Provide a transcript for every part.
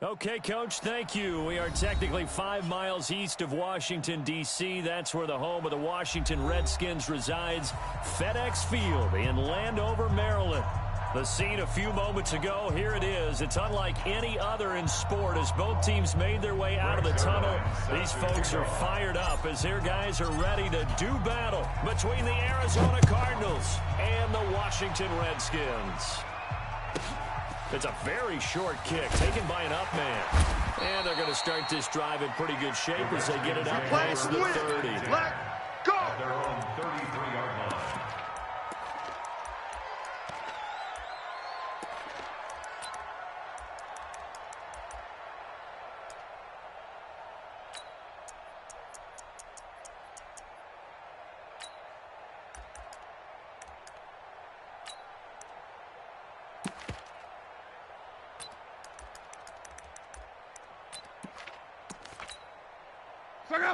Okay, Coach, thank you. We are technically 5 miles east of Washington, D.C. That's where the home of the Washington Redskins resides, FedEx Field in Landover, Maryland. The scene a few moments ago, here it is. It's unlike any other in sport as both teams made their way out of the tunnel. These folks are fired up as their guys are ready to do battle between the Arizona Cardinals and the Washington Redskins. It's a very short kick taken by an up man. And they're going to start this drive in pretty good shape as they get it up past the 30. Let go! At their own 33-yard line.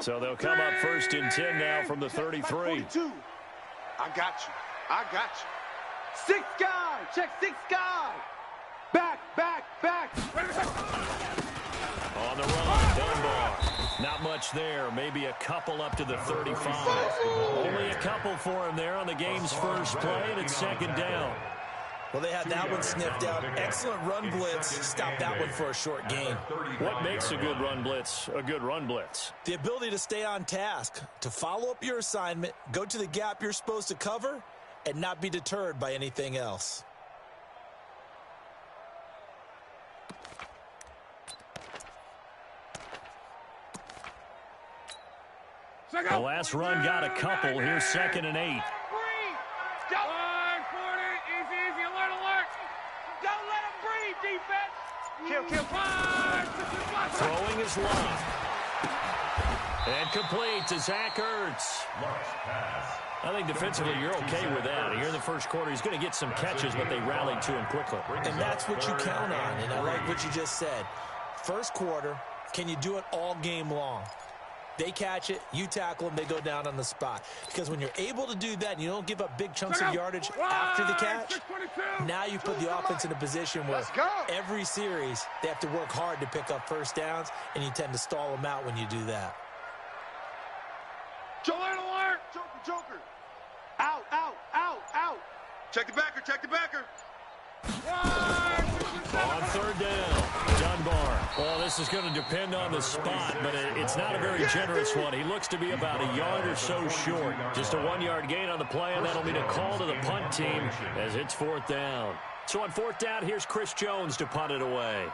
So they'll come up first and 10 now from the 33. I got you. I got you. 6 guy. Check 6 guy. Back. On the run, Dunbar. Not much there. Maybe a couple up to the 35. Only a couple for him there on the game's first play, and it's second down. Well, they had that one sniffed out. Excellent run blitz. Stop that one for a short gain. What makes a good run blitz a good run blitz? The ability to stay on task, to follow up your assignment, go to the gap you're supposed to cover, and not be deterred by anything else. The last run got a couple. Here's 2nd and 8. Kill. Throwing his line. And complete to Zach Ertz. I think defensively you're okay with that. Here in the first quarter, he's going to get some catches, but they rallied to him quickly. And that's what you count on, and I like what you just said. First quarter, can you do it all game long? They catch it, you tackle them, they go down on the spot. Because when you're able to do that and you don't give up big chunks of yardage after the catch, now you put the offense in a position where every series they have to work hard to pick up first downs, and you tend to stall them out when you do that. Alert! Joker! Out! Check the backer! On 3rd down, Dunbar. Well, this is going to depend on the spot, but it's not a very generous one. He looks to be about a yard or so short. Just a 1-yard gain on the play, and that'll mean a call to the punt team as it's 4th down. So on 4th down, here's Chris Jones to punt it away.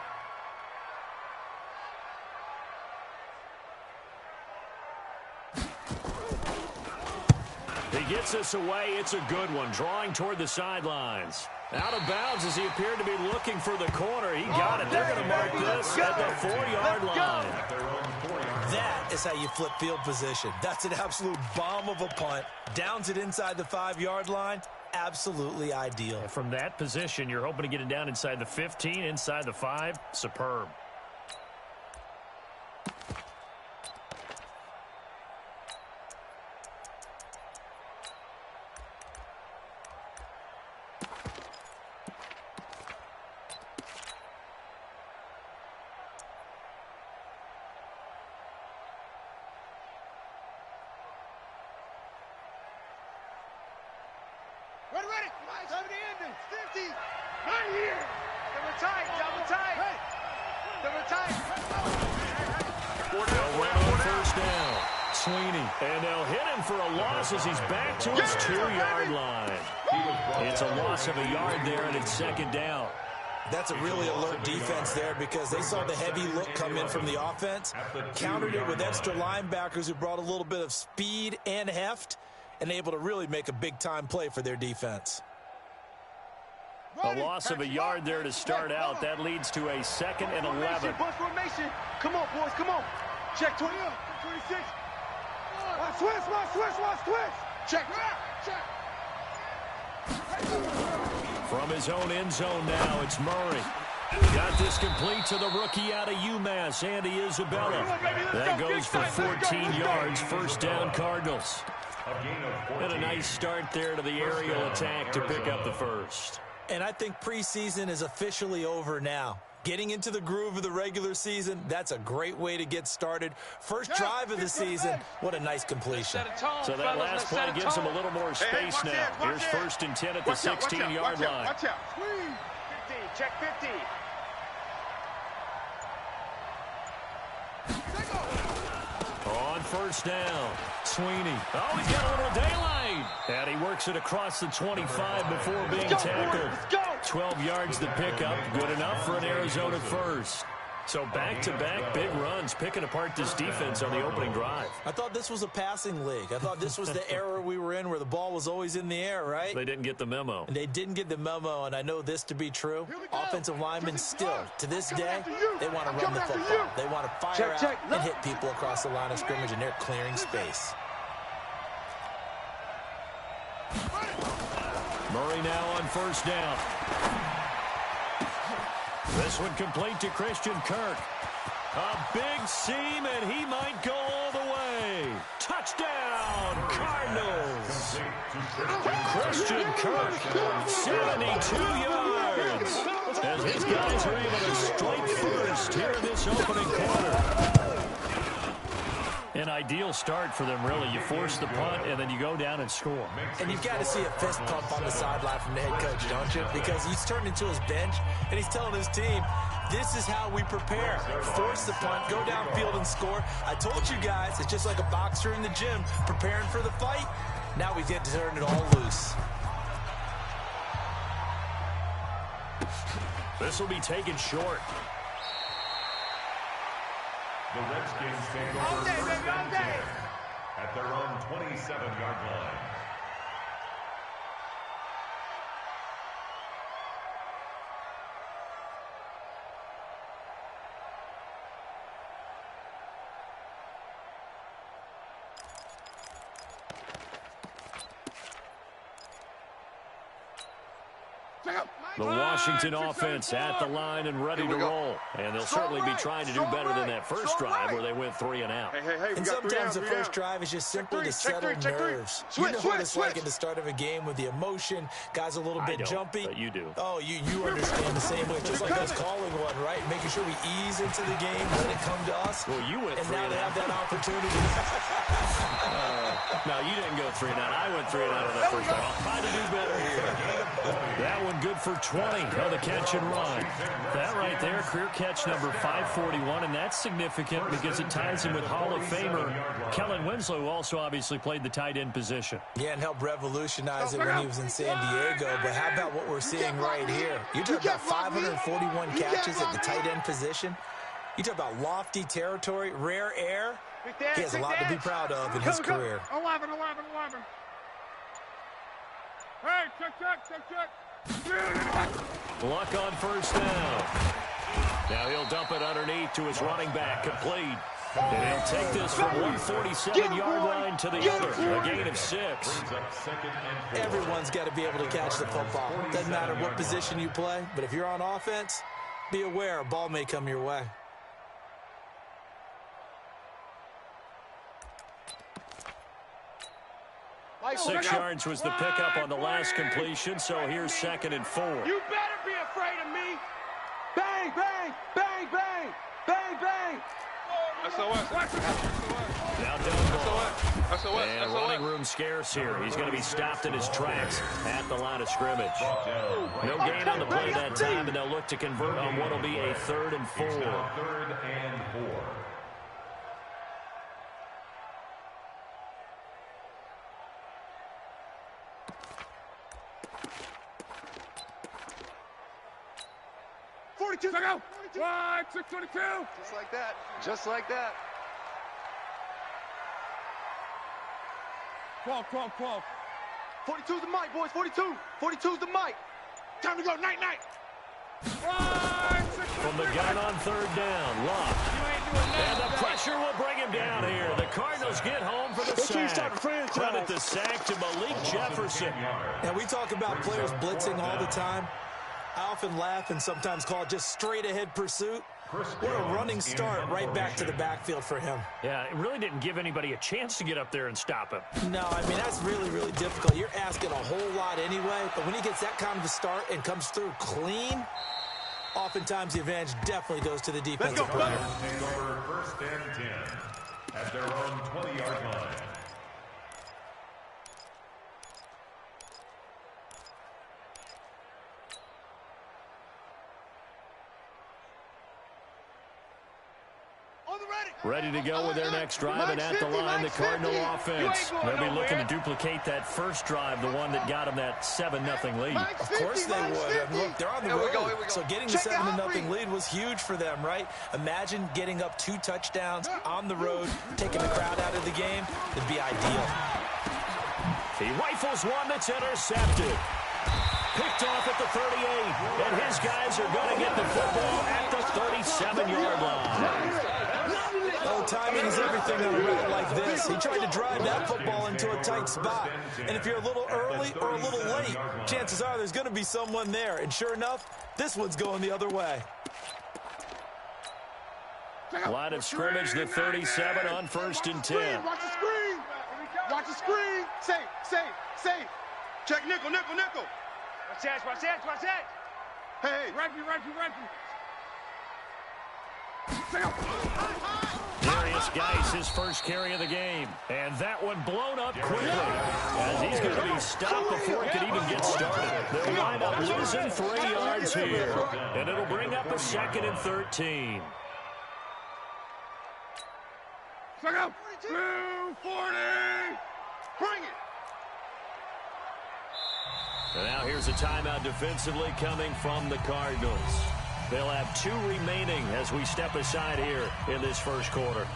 He gets us away. It's a good one, drawing toward the sidelines. Out of bounds as he appeared to be looking for the corner. He got it. They're going to mark this at the 4-yard line. That is how you flip field position. That's an absolute bomb of a punt. Downs it inside the 5-yard line. Absolutely ideal. From that position, you're hoping to get it down inside the 15, inside the 5. Superb. Ready. 70 ending. 50. Right here. Double tight. Double tight. They'll run on first down. Sweeney. And they'll hit him for a loss as he's back to his 2-yard line. It's a loss of a yard there, and it's 2nd down. That's a really alert defense there because they saw the heavy look come in from the offense, countered it with extra linebackers who brought a little bit of speed and heft, and able to really make a big-time play for their defense. A loss of a yard there to start out. That leads to a 2nd and 11. Bunch formation. Come on, boys, come on. Check 20. 26. Watch switch. Check. From his own end zone now, it's Murray. Got this complete to the rookie out of UMass, Andy Isabella. That goes for 14 yards, 1st down Cardinals. And a nice start there to the aerial attack to pick up the first. And I think preseason is officially over now. Getting into the groove of the regular season, that's a great way to get started. First drive of the season, what a nice completion. So that last play gives them a little more space now. Here's 1st and 10 at the 16-yard line. Watch out. 50, check 50. On 1st down, Sweeney. Oh, he's got a little daylight. And he works it across the 25 before being tackled. 12 yards the pickup. Good enough for an Arizona first. So back-to-back big runs, picking apart this defense on the opening drive. I thought this was a passing league. I thought this was the era we were in where the ball was always in the air, right? They didn't get the memo. And they didn't get the memo, and I know this to be true. Offensive linemen still, to this day, they want to run the football. They want to fire out and hit people across the line of scrimmage, and they're clearing space. Murray now on 1st down. This one complete to Christian Kirk. A big seam, and he might go all the way. Touchdown, Cardinals. Christian Kirk, 72 yards. As his guys are able to strike first here in this opening quarter. An ideal start for them, really. You force the punt, and then you go down and score. And you've got to see a fist pump on the sideline from the head coach, don't you? Because he's turned into his bench, and he's telling his team, this is how we prepare. Force the punt, go downfield and score. I told you guys, it's just like a boxer in the gym preparing for the fight. Now we get to turn it all loose. This will be taken short. The Redskins take over 1st and 10 at their own 27-yard line. The Washington offense at the line and ready to roll. And they'll certainly be trying to do better than that first drive where they went 3 and out. And sometimes the first drive is just simply to settle nerves. You know what it's like at the start of a game with the emotion. Guys a little bit jumpy. But you do. Oh, you understand the same way. Just like us calling one, right? Making sure we ease into the game, let it come to us. Well, you went 3 and out. And now they have that opportunity. No, you didn't go 3 and out. I went 3 and out of that first drive. I'll try to do better here. That one good for 20 on the catch and run. That right there, career catch number 541, and that's significant because it ties him with Hall of Famer Kellen Winslow, who also obviously played the tight end position. Yeah, and helped revolutionize it when he was in San Diego. But how about what we're seeing right here? You talk about 541 catches at the tight end position. You talk about lofty territory, rare air. He has a lot to be proud of in his career. 11. Hey, check. Luck on 1st down. Now he'll dump it underneath to his running back, complete. And he'll take this from one 47-yard line to the other, a gain of 6. Everyone's got to be able to catch the football. Doesn't matter what position you play, but if you're on offense, be aware a ball may come your way. Six yards was the pickup on the last completion, so here's 2nd and 4. You better be afraid of me. Bang, bang, bang, bang, bang, bang. Now down ball. And running room scarce here. He's going to be stopped in his tracks at the line of scrimmage. No gain on the play that time, and they'll look to convert on what will be a 3rd and 4. 3rd and 4. Go. 622. Just like that. 12. 42's the mic, boys. 42. 42's the mic. Time to go. Night. From the gun on 3rd down, Luck. And the pressure will bring him down here. The Cardinals get home for the sack. Credit the sack to Malik Jefferson. And we talk about players blitzing all the time. I often laugh and sometimes call it just straight-ahead pursuit. What a running start right back to the backfield for him. Yeah, it really didn't give anybody a chance to get up there and stop him. No, I mean, that's really, really difficult. You're asking a whole lot anyway, but when he gets that kind of a start and comes through clean, oftentimes the advantage definitely goes to the defensive player. Take over 1st and 10 at their own 20-yard line. Ready to go with their next drive, and at the line, the Cardinal offense. They'll be looking to duplicate that first drive, the one that got them that 7-0 lead. Of course they would. I mean, look, they're on the road, so getting the 7-0 lead was huge for them, right? Imagine getting up 2 touchdowns on the road, taking the crowd out of the game. It'd be ideal. He rifles one that's intercepted. Picked off at the 38, and his guys are going to get the football at the 37-yard line. Oh, timing is everything on a route like this. He tried to drive that football into a tight spot. And if you're a little early or a little late, chances are there's going to be someone there. And sure enough, this one's going the other way. Line of scrimmage, the 37 on 1st and 10. Watch the screen. Watch the screen. Safe. Check nickel. Watch that. Hey. Run. Darius Geis, his first carry of the game. And that one blown up quickly, as he's going to be stopped before it could even get started. They'll wind up losing 3 yards here, and it'll bring up a 2nd and 13. Check out. 240. Bring it. And now here's a timeout defensively coming from the Cardinals. They'll have 2 remaining as we step aside here in this first quarter.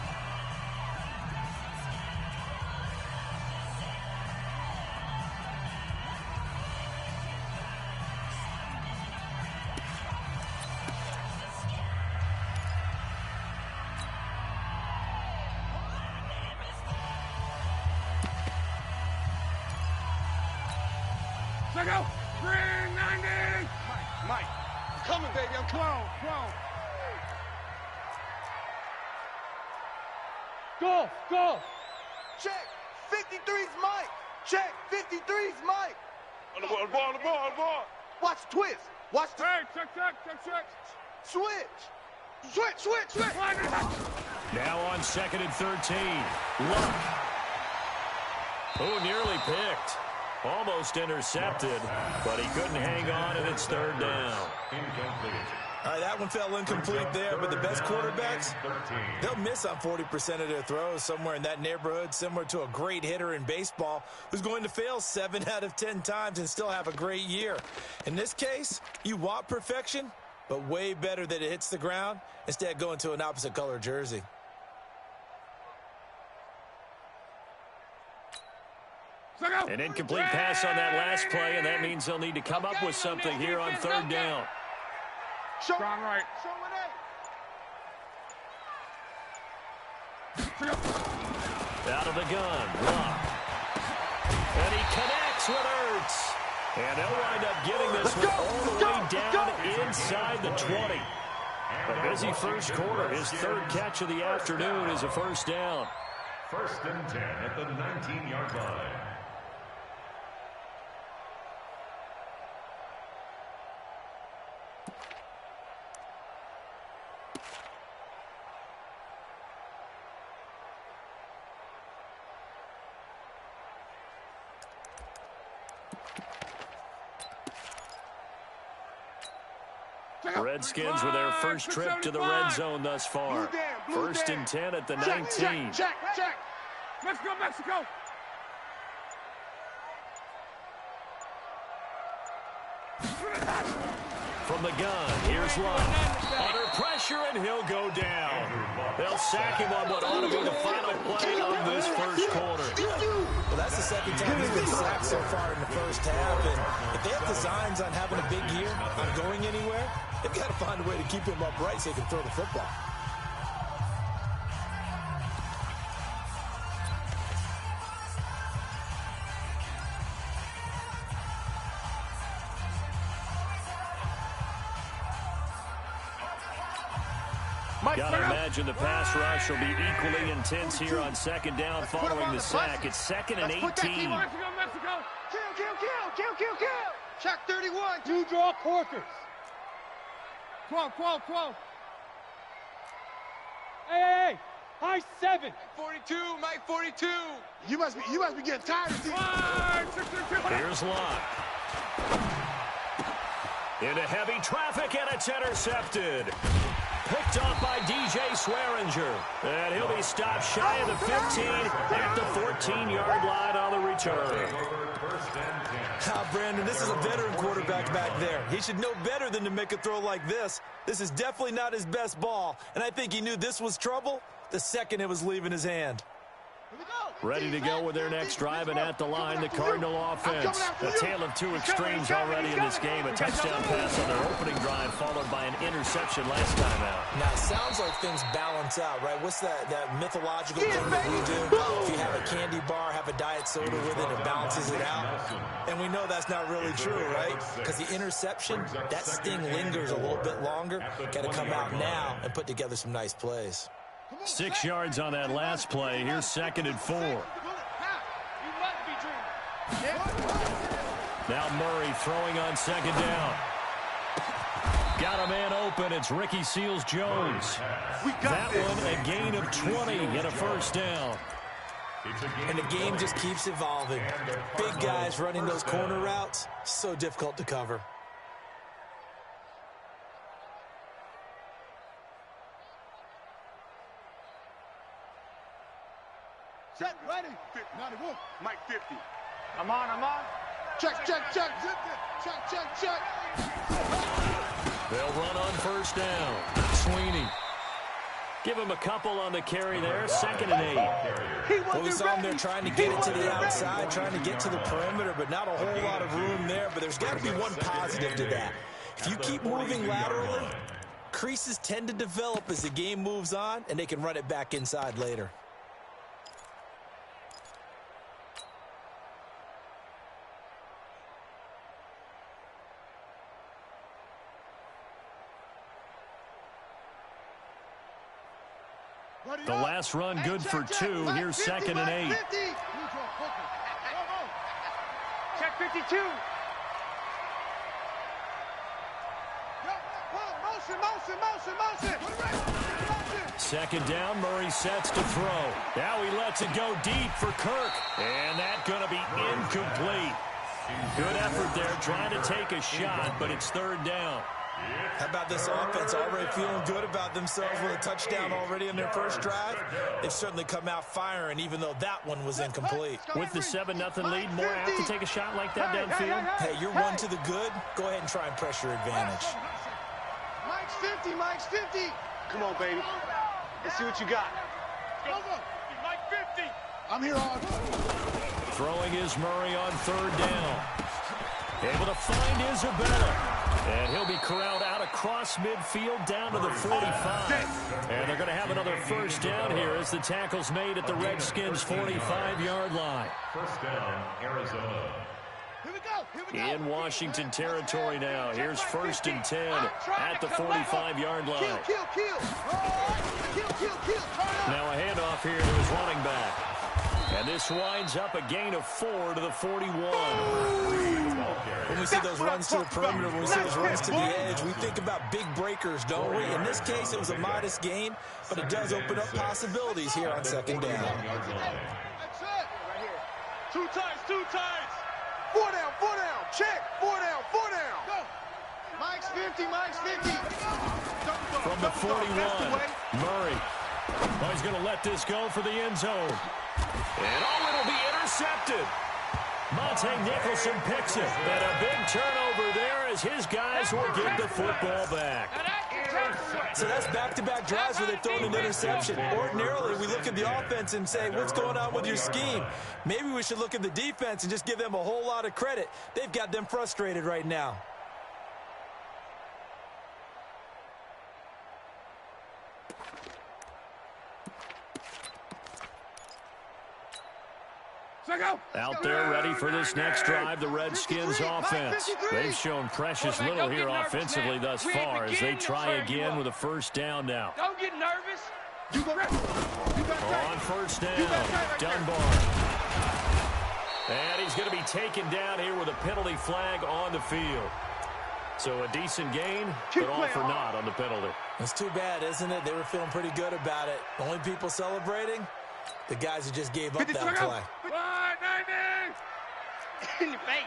Check out. 390. Mike. Coming, baby. I'm coming. Go. Check. 53's Mike. Check. 53's Mike. On the ball. Watch the twist. Watch the... Hey, check. Switch. Now on 2nd and 13. Luck. Oh, nearly picked. Almost intercepted, but he couldn't hang on, and it's 3rd down. Incomplete. All right, that one fell incomplete there, but the best quarterbacks, they'll miss on 40% of their throws, somewhere in that neighborhood, similar to a great hitter in baseball who's going to fail 7 out of 10 times and still have a great year. In this case, you want perfection, but way better that it hits the ground instead of going to an opposite color jersey. An incomplete pass on that last play, and that means they'll need to come up with something here on 3rd down. Strong right. Out of the gun, Luck. And he connects with Ertz. And they'll wind up getting this one all the way down inside the 20. A busy first quarter. His 3rd catch of the afternoon is a 1st down. 1st and 10 at the 19-yard line. Redskins with their first trip to the red zone thus far. 1st and 10 at the 19. Check. Mexico. From the gun, here's Luck. Under pressure, and he'll go down. They'll sack him on what ought to be the final play of this first quarter. Well, that's the 2nd time he's been sacked so far in the first half. And if they have designs on having a big year, on going anywhere, they've got to find a way to keep him upright so he can throw the football. Got to imagine the pass rush will be equally intense here on 2nd down following the sack. It's 2nd and 18. Mexico. Kill. Check 31. 2 draw quarters. 12. Hey. High 7. 42, Mike 42. You must be getting tired of seeing. Here's Locke. Into heavy traffic, and it's intercepted. Picked off by DJ Swearinger. And he'll be stopped shy of the 15 at the 14-yard line on the return. Brandon, this is a veteran quarterback back there. He should know better than to make a throw like this. This is definitely not his best ball, and I think he knew this was trouble the second it was leaving his hand. Ready to go with their next drive, and at the line, the Cardinal offense. A tale of two extremes already in this game. A touchdown pass on their opening drive, followed by an interception last time out. Now, it sounds like things balance out, right? What's that mythological thing that we do? If you have a candy bar, have a diet soda with it, it balances it out. And we know that's not really true, right? Because the interception, that sting lingers a little bit longer. Got to come out now and put together some nice plays. 6 yards on that last play. Here's 2nd and 4. Now Murray throwing on 2nd down. Got a man open. It's Ricky Seals-Jones. That one a gain of 20 and a first down. And the game just keeps evolving. Big guys running those corner routes, so difficult to cover. Check, ready. 91. Mike 50. I'm on. Check. They'll run on first down. Sweeney. Give him a couple on the carry there. 2nd and 8. Well, we saw him there trying to get it to the outside, trying to get to the perimeter, but not a whole lot of room there. But there's got to be one positive to that. If you keep moving laterally, creases tend to develop as the game moves on, and they can run it back inside later. The last run good for 2. Here's 2nd and 8. Check 52. Motion. 2nd down, Murray sets to throw. Now he lets it go deep for Kirk. And that's going to be incomplete. Good effort there, trying to take a shot, but it's 3rd down. How about this offense already feeling good about themselves with a touchdown already in their first drive? They've certainly come out firing, even though that one was incomplete. With the 7-0 lead, more apt to take a shot like that downfield? Hey, you're one to the good. Go ahead and try and press your advantage. Mike's 50. Come on, baby. Let's see what you got. Mike 50. I'm here on. Throwing is Murray on 3rd down. Able to find Isabella. And he'll be corralled out across midfield down to the 45. And they're going to have another first down here as the tackle's made at the Redskins' 45-yard line. First down, Arizona. Here we go. In Washington territory now. Here's 1st and 10 at the 45-yard line. Kill. Now a handoff here to his running back. And this winds up a gain of 4 to the 41. When we see those runs to the perimeter, when we see those runs to the edge, we think about big breakers, don't we? In this case, it was a modest gain, but it does open up possibilities here on 2nd down. That's it. Right here. Two times. 4 down. Check. 4 down. Go. Mike's 50. From the 41, Murray. Oh, he's going to let this go for the end zone. And it'll be intercepted. Monte Nicholson picks it. And a big turnover there as his guys will get the football back. So that's back-to-back drives where they've thrown an interception. Ordinarily, we look at the offense and say, what's going on with your scheme? Maybe we should look at the defense and just give them a whole lot of credit. They've got them frustrated right now. Out there ready for this next drive, the Redskins offense. They've shown precious little here offensively thus far as they try again with a first down now. Don't get nervous. On first down, Dunbar. And he's going to be taken down here with a penalty flag on the field. So a decent gain, but all for naught on the penalty. It's too bad, isn't it? They were feeling pretty good about it. Only people celebrating, the guys who just gave up that play. 190! In your face.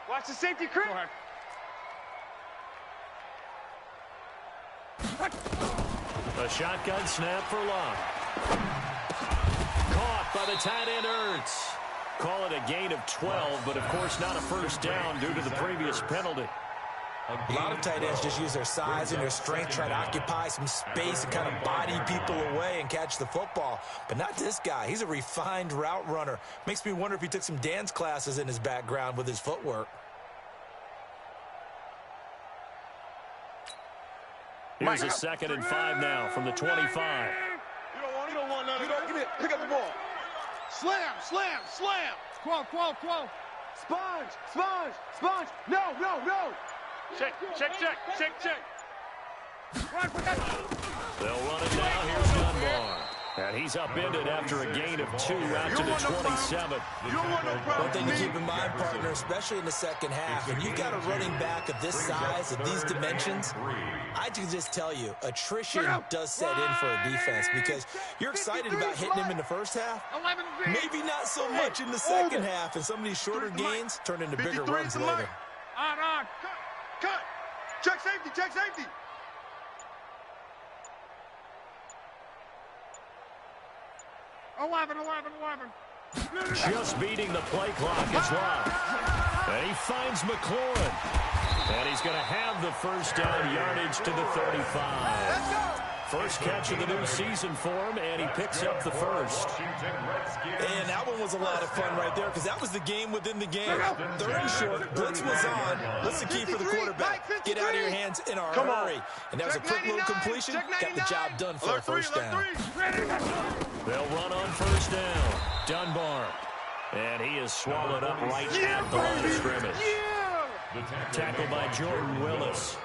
Watch the safety crew. A shotgun snap for Locke. Caught by the tight end Ertz. Call it a gain of 12, but of course not a first down due to the previous penalty. A lot of tight ends just use their size and their strength, try to occupy some space and kind of body people away and catch the football. But not this guy. He's a refined route runner. Makes me wonder if he took some dance classes in his background with his footwork. Here's a 2nd and 5 now from the 25. You don't want none of that. Get it. Pick up the ball. Slam, slam, slam. 12. Sponge. No. Check. They'll run it now. Here's Dunbar. And he's upended after a gain of 2 out to the 27. You don't want no problem. One thing to keep in mind, partner, especially in the second half, when you've got a running back of this size, of these dimensions, I can just tell you, attrition does set in for a defense because you're excited about hitting him in the first half. Maybe not so much in the second half, and some of these shorter gains turn into bigger runs later. On. Cut. Check safety. Eleven. Just beating the play clock is Locke. And he finds McLaurin. And he's going to have the first down yardage to the 35. First catch of the new season for him, and he picks up the first. And that one was a lot of fun right there because that was the game within the game. 3rd and short, blitz was on. What's the key for the quarterback? Get out of your hands in a hurry. And that was a quick little completion. Got the job done for a first down. They'll run on first down. Dunbar. And he is swallowed up right at the line of scrimmage. Tackled by Jordan Willis.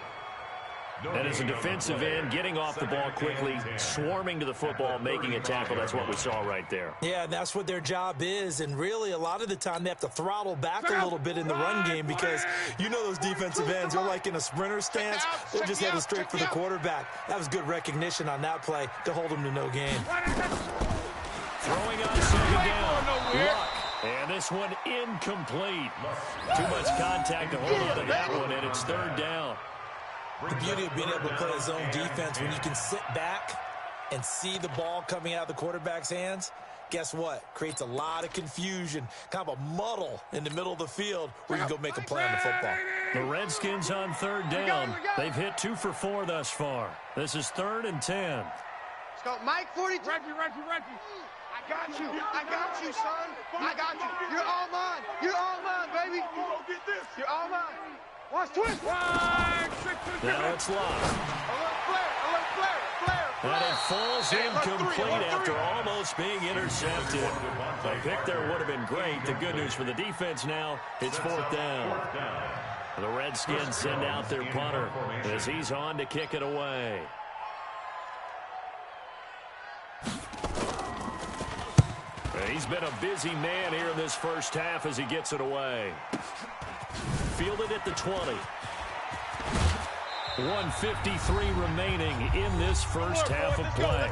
And as a defensive end, getting off the ball quickly, swarming to the football, making a tackle. That's what we saw right there. Yeah, and that's what their job is. And really, a lot of the time, they have to throttle back a little bit in the run game because you know those defensive ends, they're like in a sprinter stance. They're just heading straight for the quarterback. That was good recognition on that play to hold them to no gain. Throwing on 2nd down. Luck. And this one incomplete. Too much contact to hold on to that one, and it's 3rd down. The beauty of being able to play a zone defense when you can sit back and see the ball coming out of the quarterback's hands, guess what? Creates a lot of confusion, kind of a muddle in the middle of the field where you can go make a play on the football. The Redskins on 3rd down. They've hit 2 for 4 thus far. This is 3rd and 10. Let's go. Mike 42. Reggie. I got you, son. I got you. You're all mine, baby. You gonna get this. You're all mine. Watch twist. Now it's Locke. Alert flare. And it falls incomplete after almost being intercepted. A pick there would have been great. The good news for the defense now, it's 4th down. The Redskins send out their punter as he's on to kick it away. He's been a busy man here in this first half as he gets it away. Fielded at the 20. 1:53 remaining in this first half of play.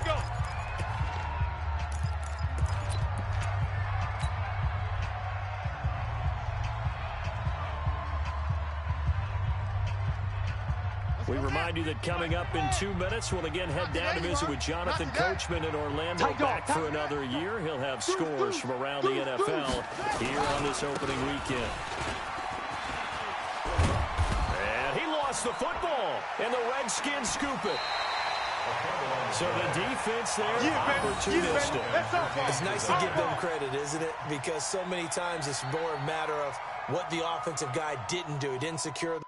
We remind you that coming up in 2 minutes, we'll again head down to visit with Jonathan Coachman in Orlando, back for another year. He'll have scores from around the NFL here on this opening weekend. And he lost the football, and the Redskins scoop it. So the defense there, opportunistic. It's nice to give them credit, isn't it? Because so many times it's more a matter of what the offensive guy didn't do. He didn't secure the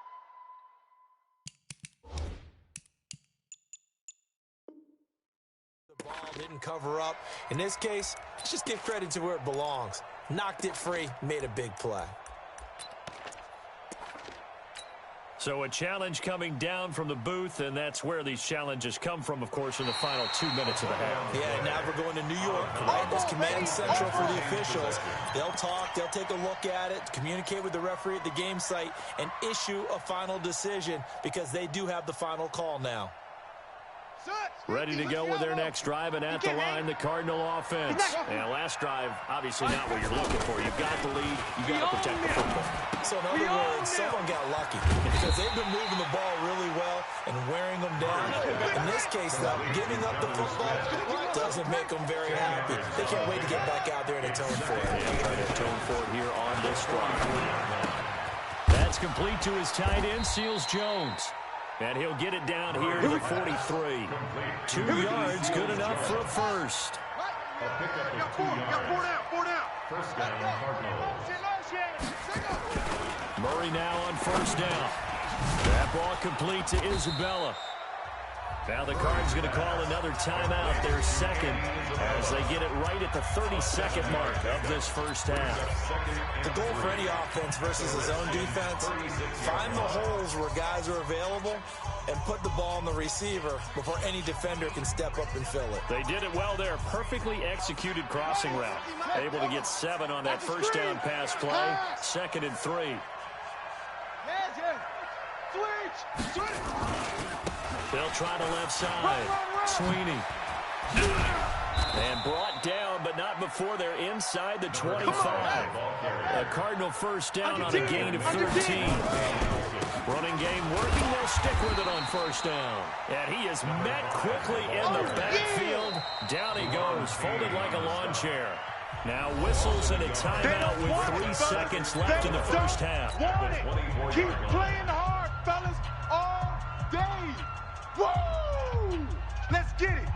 ball, didn't cover up. In this case, let's just give credit to where it belongs. Knocked it free, made a big play. So a challenge coming down from the booth, and that's where these challenges come from, of course, in the final 2 minutes of the half. Yeah, now we're going to New York, right? This command central for the officials. They'll talk, they'll take a look at it, communicate with the referee at the game site, and issue a final decision because they do have the final call now. Ready to go with their next drive, and at the line, the Cardinal offense. And last drive, obviously not what you're looking for. You've got the lead. You've got to protect the football. So in other words, someone got lucky because they've been moving the ball really well and wearing them down. In this case, though, giving up the football doesn't make them very happy. They can't wait to get back out there and atone for it. Yeah, trying to atone for it here on this drive. That's complete to his tight end, Seals Jones. And he'll get it down here to the 43. 2 yards, good enough for a first. First down, Cardinals. Murray now on first down. That ball complete to Isabella. Now the Cards going to call another timeout, their second, as they get it right at the 32nd mark of this first half. The goal for any offense versus his own defense, find the holes where guys are available and put the ball on the receiver before any defender can step up and fill it. They did it well there. Perfectly executed crossing route. Able to get 7 on that first down pass play. 2nd and 3. Switch! They'll try to left side. Sweeney. And brought down, but not before they're inside the 25. A Cardinal first down on a gain of 13. Running game working. They'll stick with it on first down. And he is met quickly in the backfield. Down he goes, folded like a lawn chair. Now whistles and a timeout with 3 seconds left in the first half. Keep playing hard, fellas, all day. Woo! Let's get it.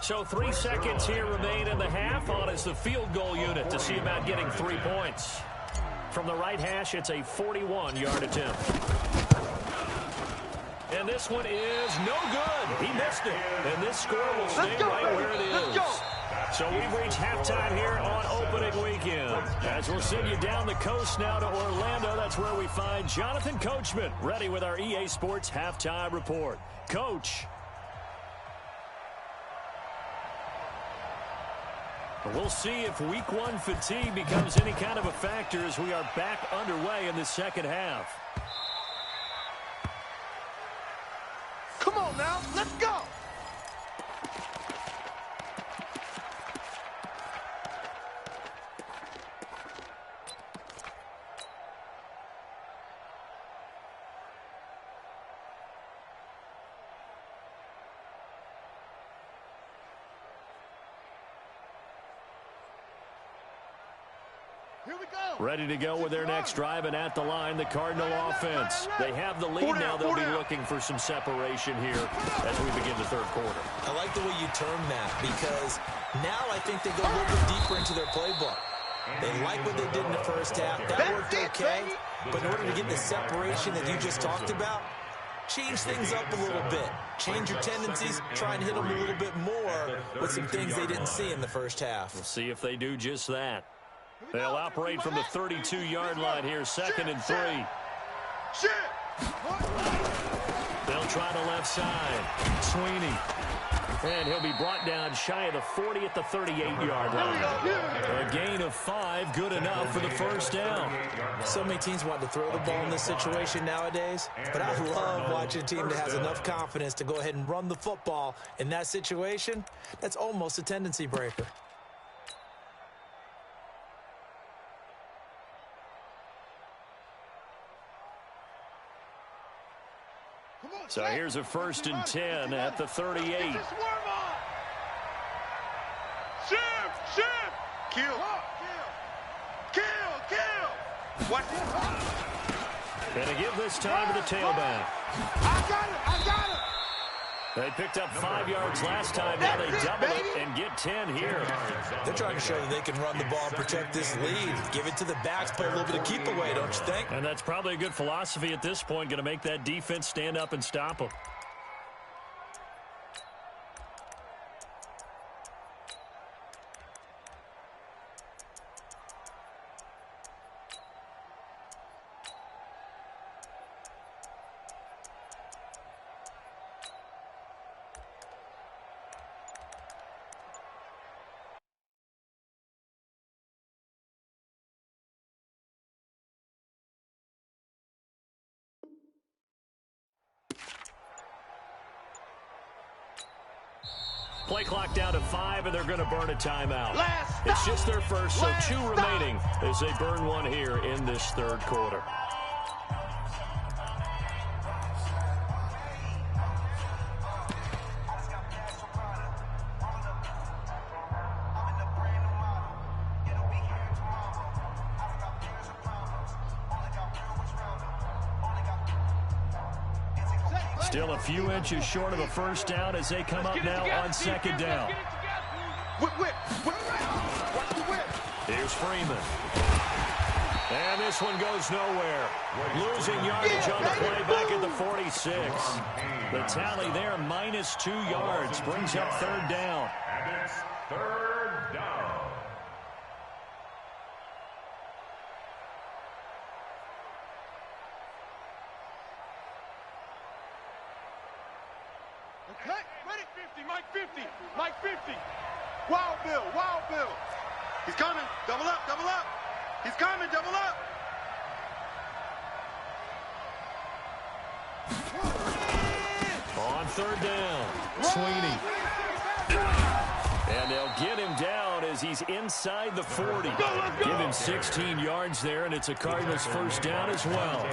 So 3 seconds here remain in the half on as the field goal unit to see about getting 3 points. From the right hash, it's a 41-yard attempt. And this one is no good. He missed it. And this score will stay right where it is. So we've reached halftime here on opening weekend. As we'll send you down the coast now to Orlando, that's where we find Jonathan Coachman, ready with our EA Sports halftime report. Coach. We'll see if week 1 fatigue becomes any kind of a factor as we are back underway in the second half. Come on now, let's go. Ready to go with their next drive, and at the line, the Cardinal offense. They have the lead now. They'll be looking for some separation here as we begin the third quarter. I like the way you term that because now I think they go a little bit deeper into their playbook. They like what they did in the first half. That worked okay, but in order to get the separation that you just talked about, change things up a little bit. Change your tendencies, try and hit them a little bit more with some things they didn't see in the first half. We'll see if they do just that. They'll operate from the 32-yard line here, 2nd and 3. They'll try to left side. Sweeney. And he'll be brought down shy of the 40 at the 38-yard line. A gain of 5, good enough for the first down. So many teams want to throw the ball in this situation nowadays, but I love watching a team that has enough confidence to go ahead and run the football in that situation. That's almost a tendency breaker. So here's a 1st and 10 at the 38. Shift! Kill! What? Gonna give this time to the tailback. I got it! They picked up 5 yards last time. Now they double it and get 10 here. They're trying to show that they can run the ball and protect this lead. Give it to the backs, play a little bit of keep away, don't you think? And that's probably a good philosophy at this point. Going to make that defense stand up and stop them. Play clock down to 5, and they're going to burn a timeout. It's just their first, so 2 remaining as they burn one here in this third quarter. Still a few inches short of a first down as they come up now on second down. Here's Freeman. And this one goes nowhere. Losing yardage on the play back at the 46. The tally there, -2 yards, brings up third down. And it's third down. Okay, ready? 50, Mike 50, Mike 50. Wild Bill, Wild Bill. He's coming, double up, double up. He's coming, double up. On third down, Sweeney. And they'll get him down as he's inside the 40. Give him 16 yards there, and it's a Cardinals first down as well.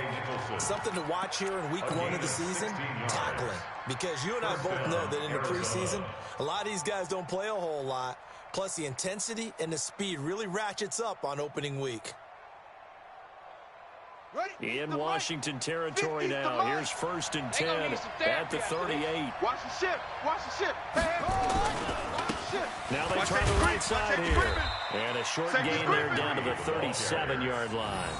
Something to watch here in week 1 of the season, tackling. Because you and I both know that in the preseason, a lot of these guys don't play a whole lot. Plus, the intensity and the speed really ratchets up on opening week. In Washington territory now. Here's 1st and 10 at the 38. Watch the ship, watch the ship. Now they try the right side here. And a short gain there down to the 37-yard line.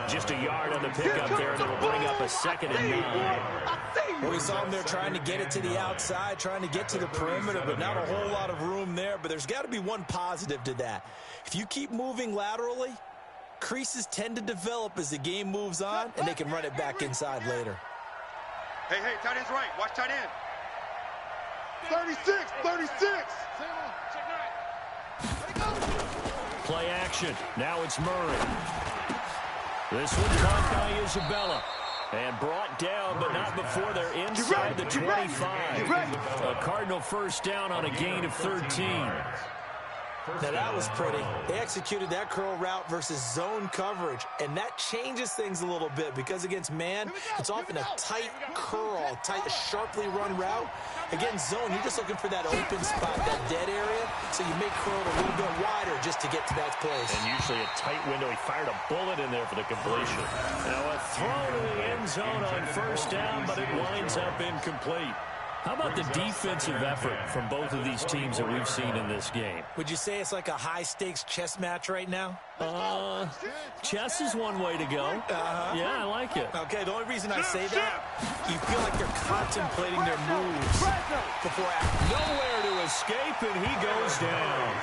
Just a yard on the pickup there, and it'll bring up a 2nd and 9. Well, we saw them there trying to get it to the outside, trying to get to the perimeter, but not a whole lot of room there. But there's got to be one positive to that. If you keep moving laterally, creases tend to develop as the game moves on, and they can run it back inside later. Hey, tight end's right. Watch tight end. 36, 36. Play action. Now it's Murray. This one caught by Isabella. And brought down, but not before they're inside the 25. A Cardinal first down on a gain of 13. Now, that was pretty. They executed that curl route versus zone coverage, and that changes things a little bit because against man, it's often a tight curl, tight, sharply run route. Against zone, you're just looking for that open spot, that dead area, so you make curl a little bit wider just to get to that place. And usually a tight window. He fired a bullet in there for the completion. Now a throw to the end zone on first down, but it winds up incomplete. How about the defensive effort from both of these teams that we've seen in this game? Would you say it's like a high-stakes chess match right now? Chess is one way to go. Yeah, I like it. Okay, the only reason I say that, you feel like they're contemplating their moves before acting. Nowhere to escape, and he goes down.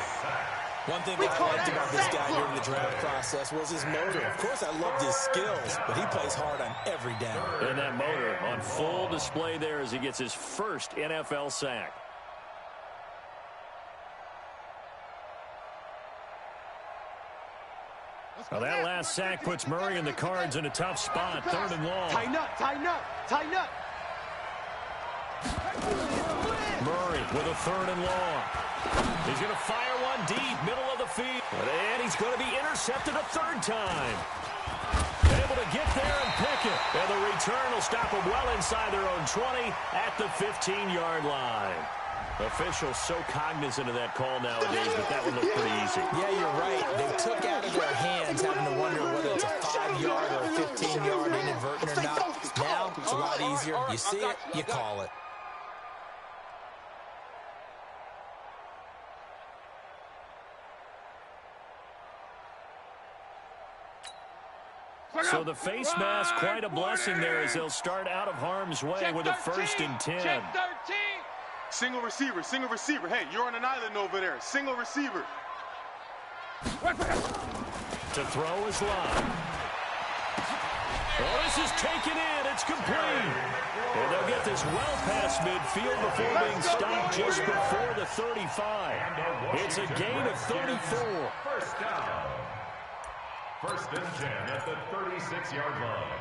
One thing that I liked about this guy during the draft process was his motor. Of course, I loved his skills, but he plays hard on every down. And that motor on full display there as he gets his first NFL sack. Well, that last sack puts Murray and the Cards in a tough spot. 3rd and long. Tighten up, tighten up, tighten up. Murray with a 3rd and long. He's going to fire one deep, middle of the field. And he's going to be intercepted a 3rd time. Able to get there and pick it. And the return will stop them well inside their own 20 at the 15-yard line. Officials so cognizant of that call nowadays, but that would look pretty easy. Yeah, you're right. They took out of their hands having to wonder whether it's a 5-yard or a 15-yard inadvertent or not. Now, it's a lot easier. You see it, you call it. So the face mask, quite a blessing there as they'll start out of harm's way with a 1st and 10. Check 13. Single receiver, single receiver. Hey, you're on an island over there. Single receiver. To throw is Lott. Oh, this is taken in. It's complete. And they'll get this well past midfield before being stopped just before the 35. It's a gain of 34. First down. 1st and 10 at the 36-yard line.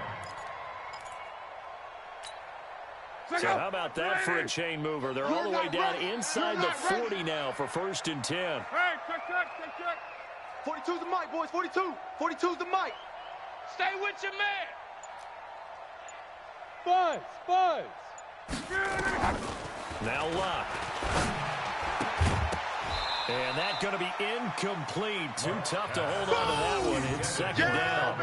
So how about that for a chain mover? They're all the way down inside the 40 now for 1st and 10. Hey, check. 42's the mic, boys. 42. 42's the mic. Stay with your man. Buzz. Now Luck. And that's going to be incomplete. Too tough to hold on to that one. It's 2nd down.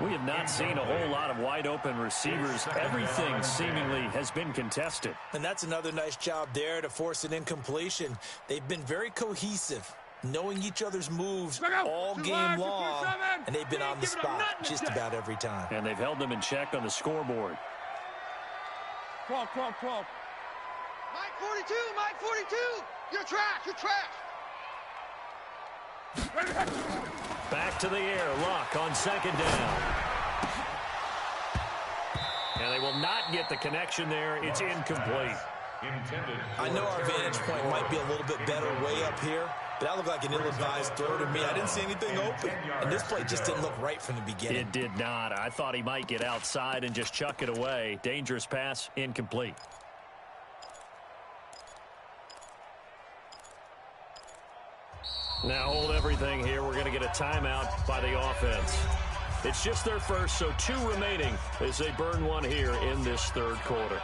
We have not seen a whole lot of wide-open receivers. Everything seemingly has been contested. And that's another nice job there to force an incompletion. They've been very cohesive, knowing each other's moves all game long, and they've been on the spot just about every time. And they've held them in check on the scoreboard. 12. Mike 42. You're trash. Back to the air. Luck on 2nd down. And they will not get the connection there. It's incomplete. I know our vantage point might be a little bit better way up here, but that looked like an ill-advised throw to me. I didn't see anything open, and this play just didn't look right from the beginning. It did not. I thought he might get outside and just chuck it away. Dangerous pass, incomplete. Now hold everything here. We're going to get a timeout by the offense. It's just their first, so 2 remaining as they burn one here in this 3rd quarter.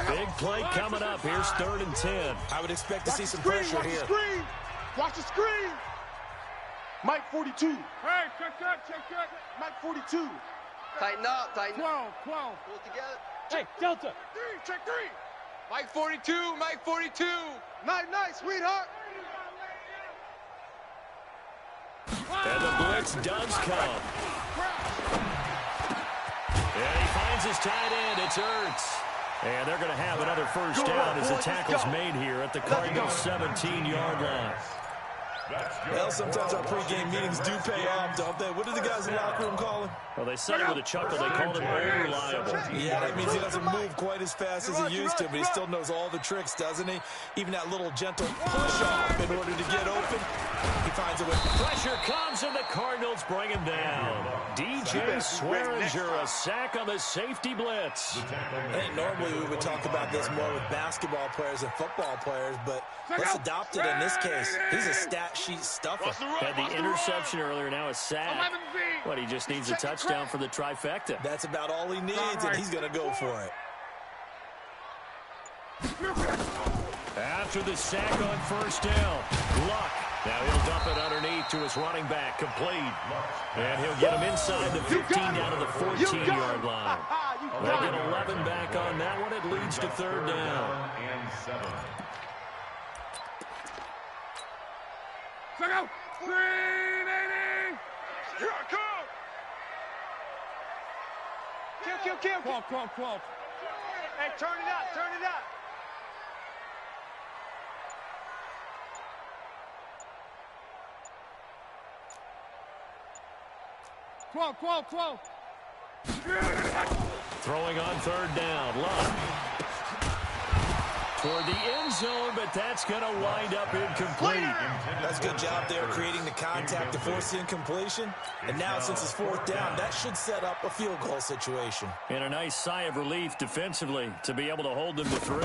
Big play coming up. Here's 3rd and 10. I would expect to see some pressure here. Watch the screen. Mike 42. Hey, check. Mike 42. Tighten up. 12. Pull it together. Hey, Delta. 3, check 3. Mike 42. Night, sweetheart. And the blitz does come. And he finds his tight end. It's Ertz. And they're going to have another 1st down as the tackle's made here at the Cardinals' 17-yard line. Well, sometimes our pregame meetings do pay off, don't they? What do the guys in the locker room call him? Well, they said it with a chuckle. They called him unreliable. Yeah, that means he doesn't move quite as fast as he used to, but he still knows all the tricks, doesn't he? Even that little gentle push-off in order to get open, he finds a way. Pressure comes, and the Cardinals bring him down. DJ Swearinger, a sack on the safety blitz. I think normally we would talk about this more with basketball players and football players, but let's adopt it in this case. He's a stat sheet stuffer. Had the interception earlier, now a sack. But he just needs a touchdown for the trifecta. That's about all he needs, and he's going to go for it. After the sack on 1st down, Luck. Now he'll dump it underneath to his running back, complete. And he'll get him inside the 15 down to the 14-yard line. They'll get 11 back on that one. It leads to 3rd down. Check out. 380. Here I come. Kill. 12. Hey, turn it up. 12. Throwing on 3rd down, Luck. Toward the end zone, but that's going to wind up incomplete. That's a good job there creating the contact to force the incompletion. And now, since it's 4th down, that should set up a field goal situation. And a nice sigh of relief defensively to be able to hold them to 3.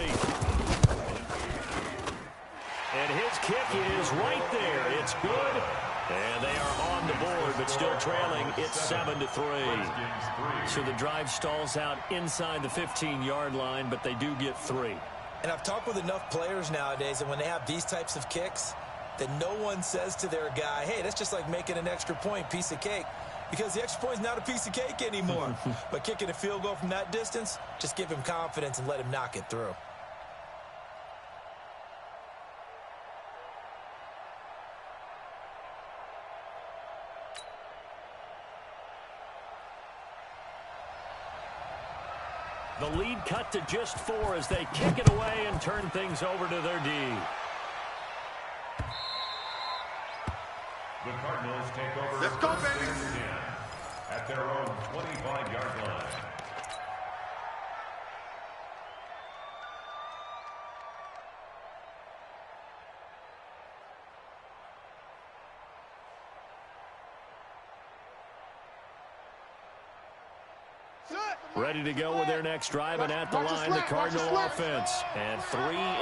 And his kick is right there. It's good. And they are on the board, but still trailing. It's 7-3. So the drive stalls out inside the 15-yard line, but they do get 3. And I've talked with enough players nowadays, and when they have these types of kicks, that no one says to their guy, hey, that's just like making an extra point, piece of cake. Because the extra point is not a piece of cake anymore. But kicking a field goal from that distance, just give him confidence and let him knock it through. The lead cut to just 4 as they kick it away and turn things over to their D. The Cardinals take over. Let's go, baby. At their own 25-yard line. Set. Ready to go with their next drive, and at the line, the Cardinal offense. And 3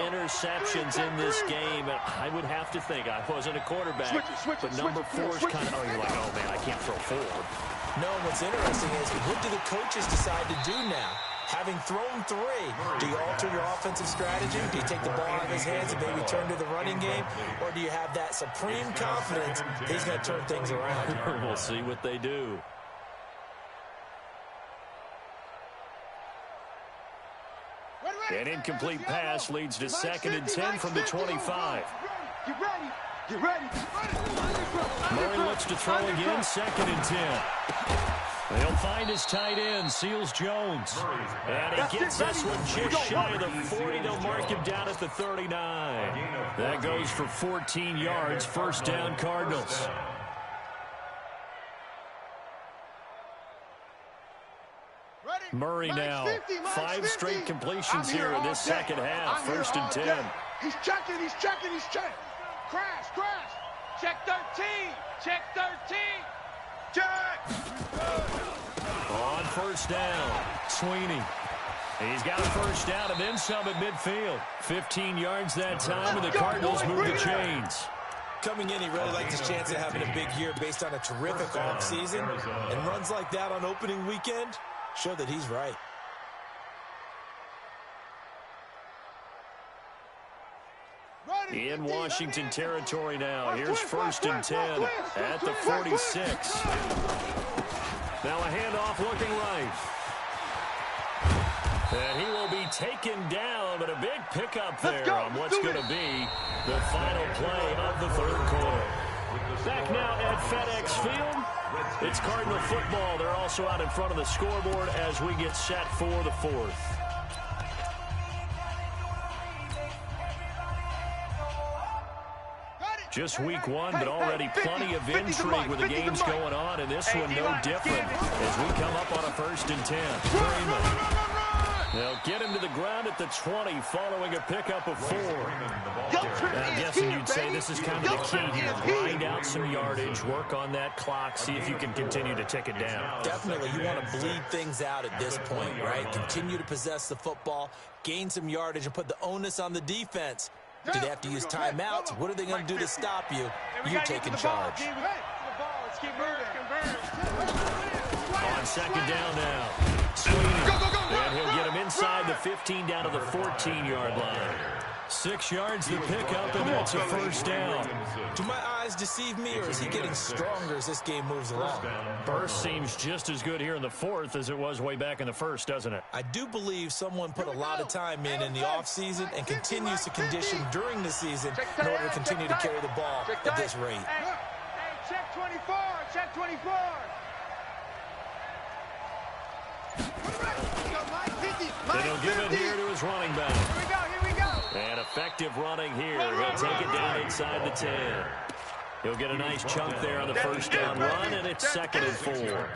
interceptions in this game. And I would have to think, I wasn't a quarterback, but number 4 is kind of, you're like, oh, man, I can't throw 4. No, what's interesting is, what do the coaches decide to do now? Having thrown 3, do you alter your offensive strategy? Do you take the ball out of his hands and maybe turn to the running game? Or do you have that supreme confidence he's going to turn things around? We'll see what they do. An incomplete pass leads to 2nd and 10 from the 25. Get ready. Get ready. Murray looks to throw again, 2nd and 10. He'll find his tight end, Seals Jones. And he gets this one just shy of the 40. They'll mark him down at the 39. That goes for 14 yards, 1st down Cardinals. Murray now, 5 straight completions here in this second half. 1st and 10. He's checking. Crash. Check 13. Check 13. Check. On 1st down, Sweeney. He's got a 1st down and then some at midfield. 15 yards that time, and the Cardinals move the chains. Coming in, he really liked his chance of having a big year based on a terrific offseason. And runs like that on opening weekend show that he's right. In Washington territory now. Here's 1st and 10 at the 46. Now a handoff looking right. And he will be taken down, but a big pickup there on what's going to be the final play of the 3rd quarter. Back now at FedEx Field. It's Cardinal football. They're also out in front of the scoreboard as we get set for the 4th. Just week 1, but already plenty of intrigue with the games going on, and this one no different as we come up on a 1st and 10. Freeman. They'll get him to the ground at the 20 following a pickup of 4. I'm guessing you'd say this is kind of the key here. Grind out some yardage, work on that clock, see if you can continue to tick it down. Definitely, you want to bleed things out at this point, right? Continue to possess the football, gain some yardage, and put the onus on the defense. Do they have to use timeouts? What are they going to do to stop you? You're taking charge. On 2nd down now. Sweeney. And he'll get him inside the 15 down to the 14-yard line. 6 yards to pick up, and that's a 1st down. Do my eyes deceive me, or is he getting stronger as this game moves along? Burst seems just as good here in the 4th as it was way back in the 1st, doesn't it? I do believe someone put a lot of time in the offseason and continues to condition during the season in order to continue to carry the ball at this rate. Hey, check 24. Check 24. And he'll give it here to his running back. Here we go. And effective running here. He'll take it down inside the 10. He'll get a nice chunk there on the 1st down run, and it's 2nd and 4.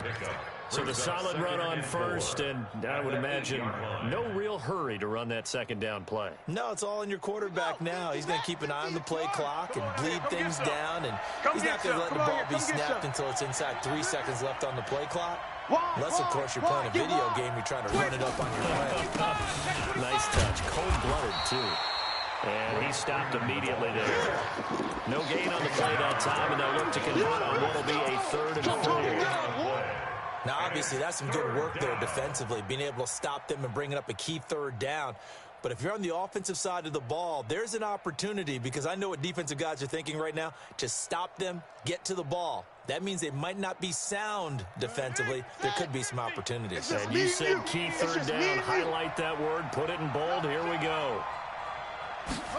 So the solid run on 1st, and I would imagine no real hurry to run that 2nd down play. No, it's all in your quarterback now. He's going to keep an eye on the play clock and bleed things down, and he's not going to let the ball be snapped until it's inside 3 seconds left on the play clock. Unless, of course, you're playing a video game, you're trying to run it up on your play. Nice touch. Cold-blooded, too. And he stopped immediately there. No gain on the play that time, and they'll look to convert on what will be a 3rd and 4. Now, obviously, that's some good work there defensively, being able to stop them and bringing up a key 3rd down. But if you're on the offensive side of the ball, there's an opportunity, because I know what defensive guys are thinking right now, to stop them, get to the ball. That means they might not be sound defensively. There could be some opportunities. And you said key 3rd down. Highlight that word. Put it in bold. Here we go.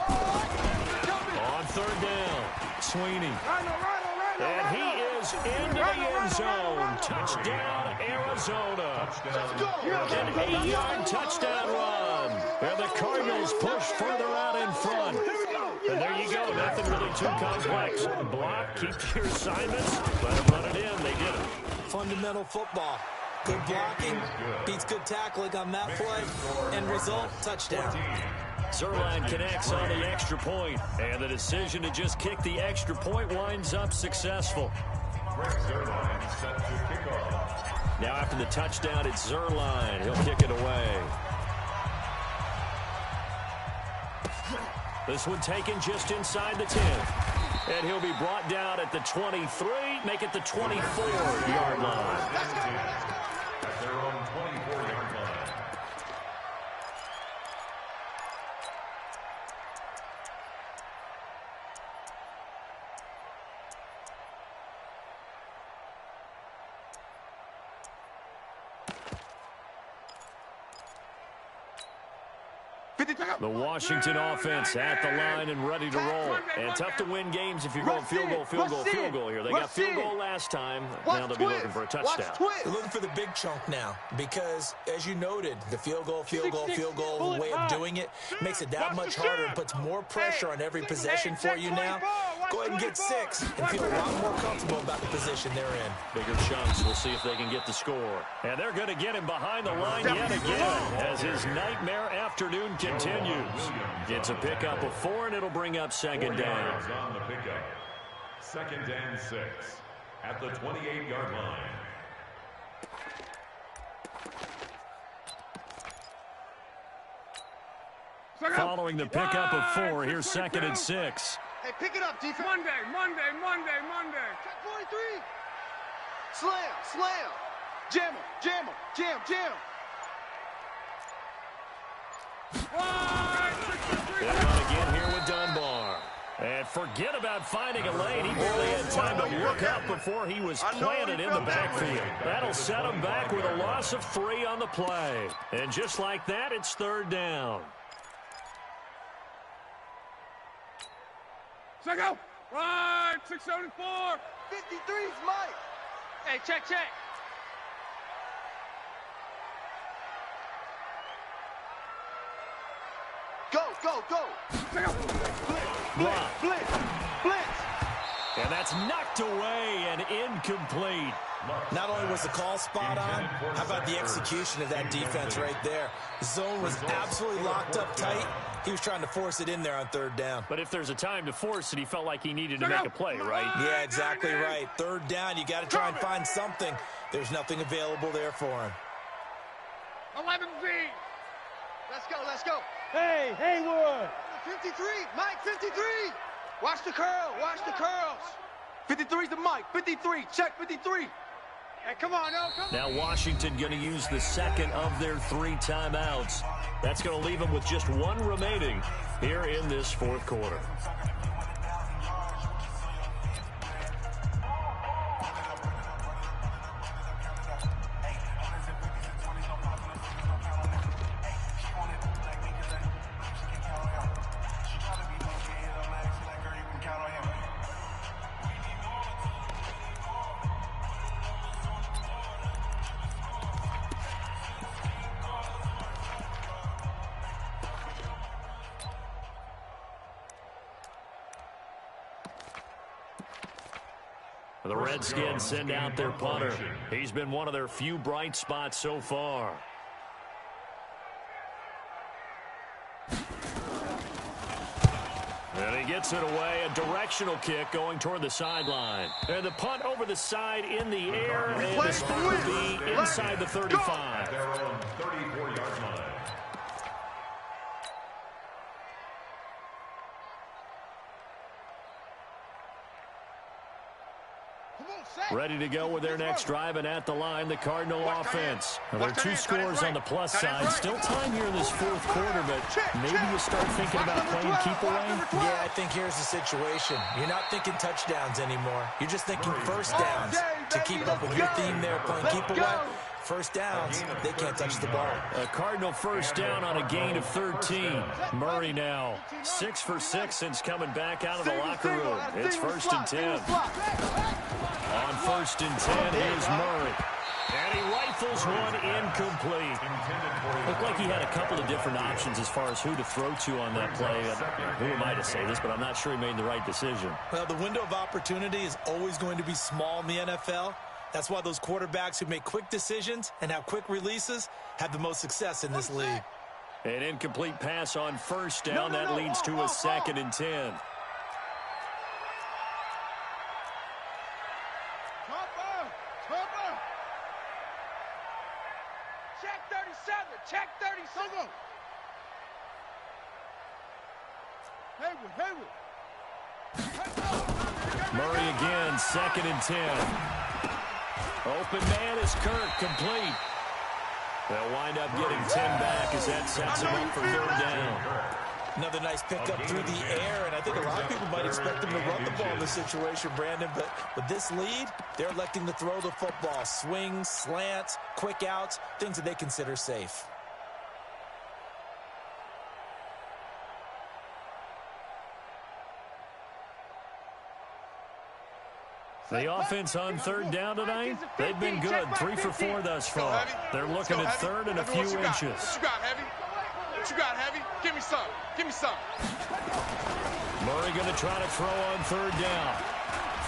On 3rd down, Sweeney. And he is into the end zone. Touchdown, Arizona. An 8-yard touchdown run. And the Cardinals push further out in front. And there you go. Nothing really too complex. Block, keep your assignments, let them run it in. They did it. Fundamental football. Good blocking, beats good tackling on that play, and result, touchdown. Zerline connects on the extra point, and the decision to just kick the extra point winds up successful. Zerline set to kick off. Now after the touchdown, it's Zerline. He'll kick it away. This one taken just inside the 10. And he'll be brought down at the 23, make it the 24-yard line. At their own 24-yard line. The Washington offense at the line and ready to roll. And tough to win games if you're going field goal here. They got field goal last time. Now they'll be looking for a touchdown. They're looking for the big chunk now because, as you noted, the field goal, the way of doing it makes it that much harder and puts more pressure on every possession for you now. Go ahead and get 6 and feel a lot more comfortable about the position they're in. Bigger chunks. We'll see if they can get the score. And they're going to get him behind the line yet again as his nightmare afternoon continues. It's a pickup of 4, and it'll bring up second down. On the pickup. 2nd and 6 at the 28-yard line. Following the pickup of 4, here's 2nd and 6. Hey, pick it up, defense. Monday. Check 43. Slam. Jam him. Jam. They'll run again here with Dunbar. And forget about finding a lane. He barely had time to look up before he was planted in the backfield. That'll set him back with a loss of 3 on the play. And just like that, it's 3rd down. Check out. Right, 674. 53's Mike. Hey, check. Go. Blitz. And that's knocked away and incomplete. Not only was the call spot on, how about the execution of that defense right there? The zone was absolutely locked up tight. He was trying to force it in there on 3rd down. But if there's a time to force it, he felt like he needed to make a play, right? Yeah, exactly right. 3rd down, you got to try and find something. There's nothing available there for him. 11Z. Let's go. Hey, Haywood. 53, Mike, 53. Watch the curls. 53's the Mike, 53, check 53. Hey, come on. Now Washington going to use the 2nd of their 3 timeouts. That's going to leave them with just 1 remaining here in this 4th quarter. The Redskins send out their punter. He's been one of their few bright spots so far. And he gets it away, a directional kick going toward the sideline. And the punt over the side in the air, and the spot will be inside the 35. Their own 34-yard line. Ready to go with their next drive, and at the line, the Cardinal offense. Now, there are 2 scores on the plus side. Still time here in this 4th quarter, but maybe you start thinking about playing keep away? Yeah, I think here's the situation. You're not thinking touchdowns anymore. You're just thinking first downs to keep up with your theme there, playing keep away. First downs, they can't touch the ball. A Cardinal first down on a gain of 13. Murray now 6 for 6 since coming back out of the locker room. It's 1st and 10. On 1st and 10 is Murray. And he rifles one incomplete. Looked like he had a couple of different options as far as who to throw to on that play. Who am I to say this, but I'm not sure he made the right decision. Well, the window of opportunity is always going to be small in the NFL. That's why those quarterbacks who make quick decisions and have quick releases have the most success in this league. An incomplete pass on 1st down. That leads to a 2nd and 10. together. Check 36. Go. Hayward. Murray again, 2nd and 10. Open man is Kirk, complete. They'll wind up getting 10 back as that sets him up for 3rd down. Another nice pickup through the air, and I think a lot of people might expect them to run the ball in this situation, Brandon, but with this lead, they're electing to throw the football. Swings, slants, quick outs, things that they consider safe. The offense on 3rd down tonight, they've been good. 3 for 4 thus far. They're looking at 3rd and a few inches. What you got, Heavy? What you got, Heavy? Give me some. Murray going to try to throw on 3rd down.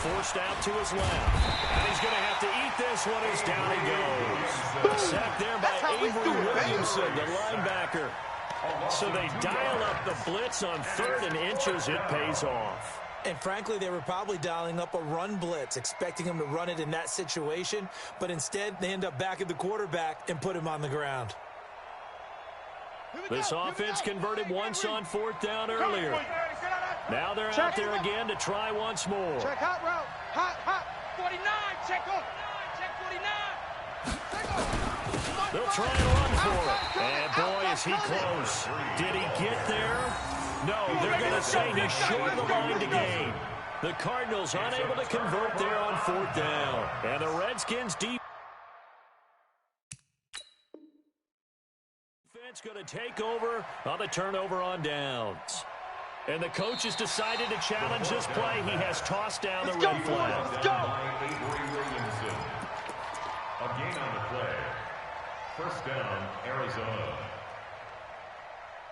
Forced out to his left. And he's going to have to eat this one as down he goes. Sacked there by Avery Williamson, the linebacker. So they dial up the blitz on 3rd and inches. It pays off. And frankly, they were probably dialing up a run blitz, expecting him to run it in that situation. But instead, they end up back at the quarterback and put him on the ground. This offense converted once on 4th down earlier. Now they're out there again to try once more. Check hot route. Hot. 49. Check 49. They'll try and run for it. And boy, is he close. Did he get there? No, they're going to say he's short the line to gain. The Cardinals unable to convert there on 4th down. And the Redskins defense going to take over on the turnover on downs. And the coach has decided to challenge this play. He has tossed down the red flag. Let's go. Avery Williamson. A gain on the play. 1st down, Arizona.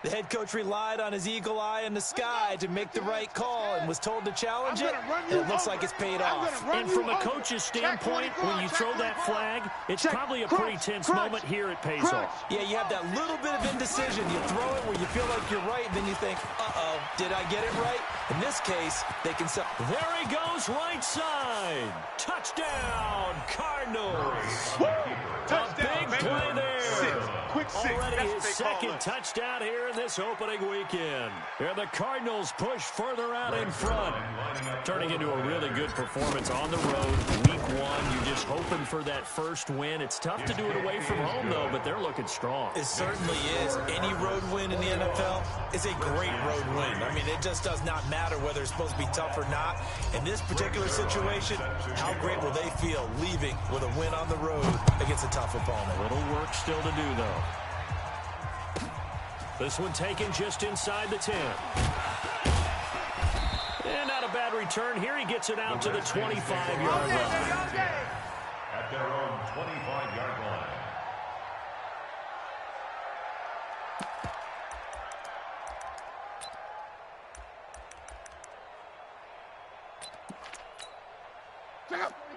The head coach relied on his eagle eye in the sky to make the right call and was told to challenge it, and it looks like it's paid off. And from a coach's standpoint, when you throw that flag, it's probably a pretty tense moment. Here it pays off. Yeah, you have that little bit of indecision. You throw it where you feel like you're right, and then you think, uh-oh, did I get it right? In this case, they can sell. There he goes, right side. Touchdown, Cardinals. A big play there. Quick 6. Already his 2nd touchdown here in this opening weekend. And the Cardinals push further out in front. Turning into a really good performance on the road. Week 1, you're just hoping for that first win. It's tough to do it away from home, though, but they're looking strong. It certainly is. Any road win in the NFL is a great road win. I mean, it just does not matter whether it's supposed to be tough or not. In this particular situation, how great will they feel leaving with a win on the road against a tough opponent? A little work still to do, though. This one taken just inside the 10. And not a bad return here. He gets it out to the 25-yard line. At their own 25-yard line.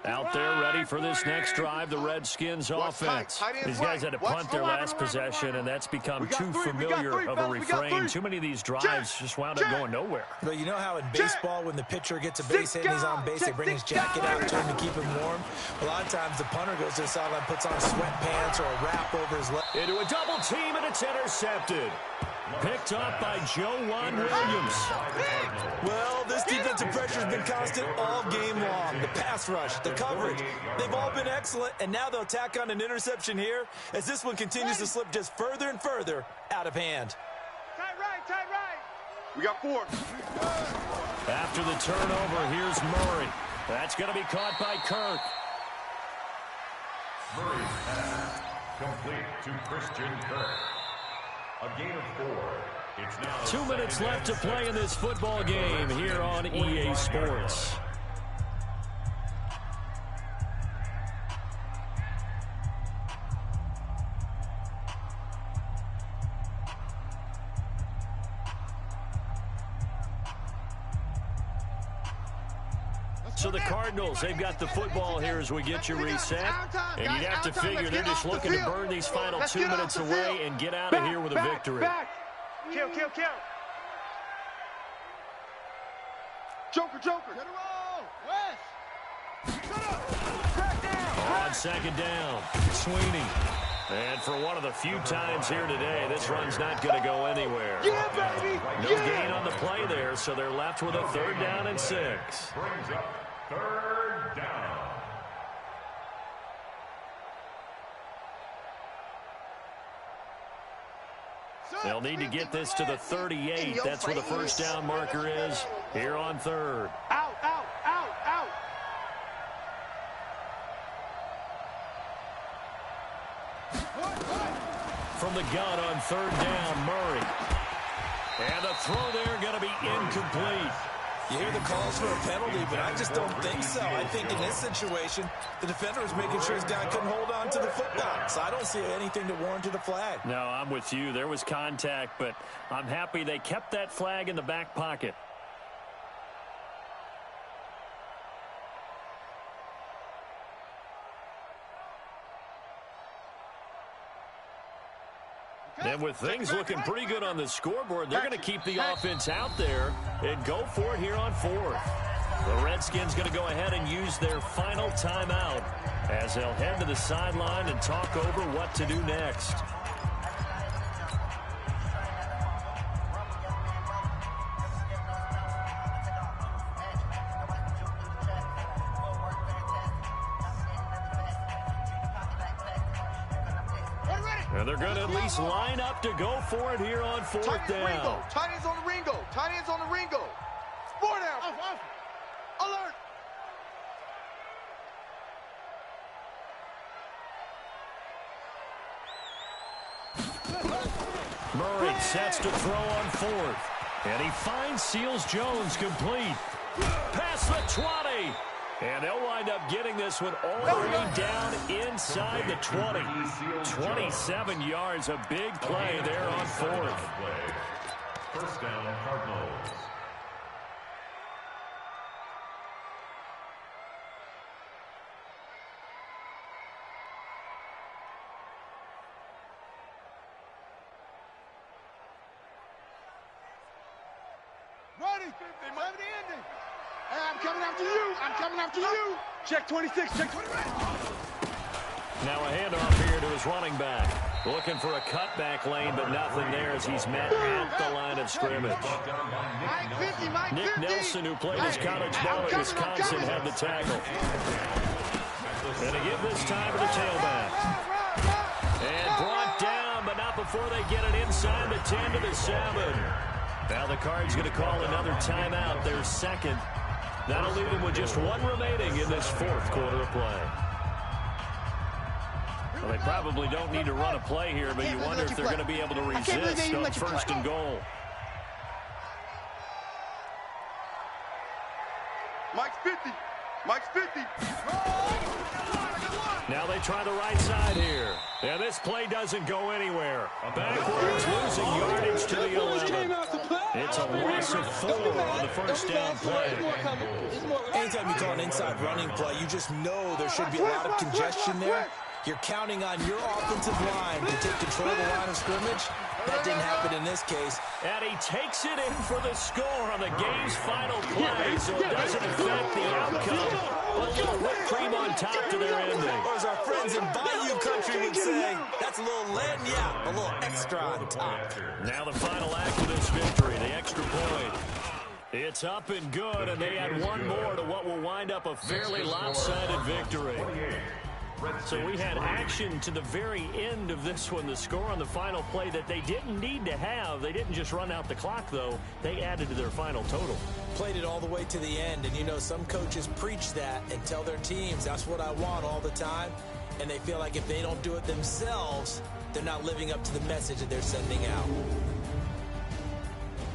Out there ready for this next drive, the Redskins offense. These guys had to punt their last possession, and that's become too familiar of a refrain. Too many of these drives just wound up going nowhere. But you know how in baseball, when the pitcher gets a base hit and he's on base, they bring his jacket out to him to keep him warm? A lot of times the punter goes to the sideline, puts on sweatpants or a wrap over his leg. Into a double team, and it's intercepted. Picked up by Joejuan Williams. Well, this defensive pressure has been constant all game long. The pass rush, the coverage, they've all been excellent, and now they'll tack on an interception here as this one continues to slip just further and further out of hand. Tight right. We got 4. After the turnover, here's Murray. That's going to be caught by Kirk. Murray's pass complete to Christian Kirk. A gain of 4. It's now 2 minutes left to play in this football game here on EA Sports. So the Cardinals, they've got the football here as we get you reset. And you'd have to figure they're just looking to burn these final 2 minutes away and get out of here with a victory. Kill. Joker. Get it roll. West. On 2nd down, Sweeney. And for one of the few times here today, this run's not going to go anywhere. Yeah, baby! No gain on the play there, so they're left with a 3rd down and 6. Brings up 3rd down. They'll need to get this to the 38. That's where the 1st down marker is here on 3rd. Out, out, out, out. From the gun on 3rd down, Murray. And the throw there going to be incomplete. You hear the calls for a penalty, but I just don't think so. I think in this situation, the defender was making sure his guy couldn't hold on to the football. So I don't see anything that warranted a flag. No, I'm with you. There was contact, but I'm happy they kept that flag in the back pocket. And with things looking pretty good on the scoreboard, they're going to keep the offense out there and go for it here on 4th. The Redskins going to go ahead and use their final timeout as they'll head to the sideline and talk over what to do next. And they're going to at least line up to go for it here on 4th down. Tight ends on the Ringo. Tight ends on the Ringo. 4 down. Alert. Murray sets to throw on 4th. And he finds Seals Jones complete. Past the 20. And they'll wind up getting this one all the way down inside the 20. 27 yards, a big play there on 4th. 1st down, Cardinals. Ready. They might be ending. Hey, I'm coming after you. I'm coming after you. Check 26. Check 20. Now a handoff here to his running back. Looking for a cutback lane, but nothing there as he's met at the line of scrimmage. Nick Nelson, who played his college ball at Wisconsin, had the tackle. And to give this time to the tailback. And brought down, but not before they get it inside the 10 to the 7. Now the Cards going to call another timeout, their 2nd. That'll leave them with just 1 remaining in this 4th quarter of play. Well, they probably don't need to run a play here, but you wonder if they're going to be able to resist on 1st and goal. Mike's 50. Mike's 50. Now they try the right side here. And this play doesn't go anywhere. Backwards, losing yardage to the 11. It's a loss of 4 on the 1st down play. Anytime you call an inside running play, you just know there should be a lot of congestion there. You're counting on your offensive line to take control of the line of scrimmage. That didn't happen in this case. And he takes it in for the score on the game's final play, so it doesn't affect the outcome. A little whipped cream on top to their ending. Or as our friends in Bayou Country would say, that's a little lagniappe, a little extra on top. Now the final act of this victory, the extra point. It's up and good, and they add 1 more to what will wind up a fairly lopsided victory. So we had action to the very end of this one. The score on the final play that they didn't need to have. They didn't just run out the clock, though. They added to their final total. Played it all the way to the end, and you know some coaches preach that and tell their teams, that's what I want all the time. And they feel like if they don't do it themselves, they're not living up to the message that they're sending out.